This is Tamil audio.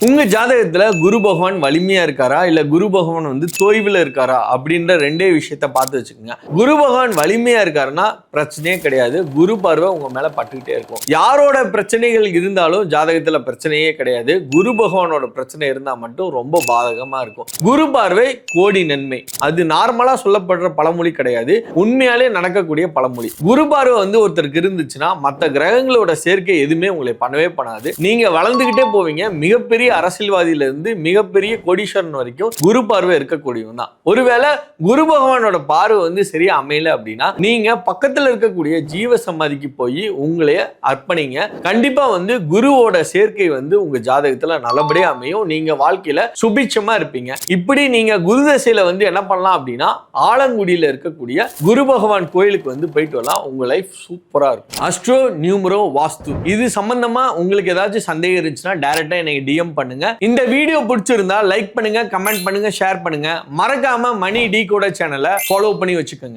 உங்க ஜாதகத்துல குரு பகவான் வலிமையா இருக்காரா இல்ல குரு பகவான் வந்து தோய்வுல இருக்காரா அப்படின்ற ரெண்டே விஷயத்த பார்த்து வச்சுக்கோங்க. குரு பகவான் வலிமையா இருக்காருன்னா பிரச்சனையே கிடையாது. குரு பார்வை உங்க மேல பட்டுக்கிட்டே இருக்கும். யாரோட பிரச்சனைகள் இருந்தாலும் ஜாதகத்துல பிரச்சனையே கிடையாது. குரு பகவானோட பிரச்சனை இருந்தா மட்டும் ரொம்ப பாதகமா இருக்கும். குரு பார்வை கோடி நன்மை, அது நார்மலா சொல்லப்படுற பழமொழி கிடையாது, உண்மையாலே நடக்கக்கூடிய பழமொழி. குரு பார்வை வந்து ஒருத்தருக்கு இருந்துச்சுன்னா மற்ற கிரகங்களோட சேர்க்கை எதுவுமே உங்களை பண்ணவே பண்ணாது. நீங்க வளர்ந்துகிட்டே போவீங்க. மிகப்பெரிய அரசியல்வாதியில இருந்து மிகப்பெரிய கோடீஸ்வரன் வரைக்கும் குரு பார்வை இருக்கக்கூடியவன் தான். ஒருவேளை குரு பகவானோட பார்வை வந்து சரியா அமையல அப்படின்னா நீங்க பக்கத்துல இருக்கக்கூடிய ஜீவ சமாதிக்கு போய் உங்களைய அர்ப்பணிங்க. கண்டிப்பா வந்து குருவோட சேர்க்கை வந்து உங்க ஜாதகத்துல நல்லபடியா அமையும். நீங்க வாழ்க்கையில சுபிட்சமா இருப்பீங்க. இப்படி நீங்க குரு தசையில வந்து என்ன பண்ணலாம் அப்படின்னா ஆலங்குடியில இருக்கக்கூடிய குரு பகவான் கோயிலுக்கு வந்து போயிட்டு வரலாம். உங்க லைஃப் சூப்பரா இருக்கும். அஸ்ட்ரோ நியூமரோ வாஸ்து இது சம்பந்தமா உங்களுக்கு ஏதாச்சும் சந்தேகம் இருந்துச்சுன்னா டைரக்டா எனக்கு டிஎம் பண்ணுங்க. இந்த வீடியோ பிடிச்சிருந்தா லைக் பண்ணுங்க, கமெண்ட் பண்ணுங்க, ஷேர் பண்ணுங்க. மறக்காம மணி டீகோடர் சேனலை ஃபாலோ பண்ணி வச்சுக்கோங்க.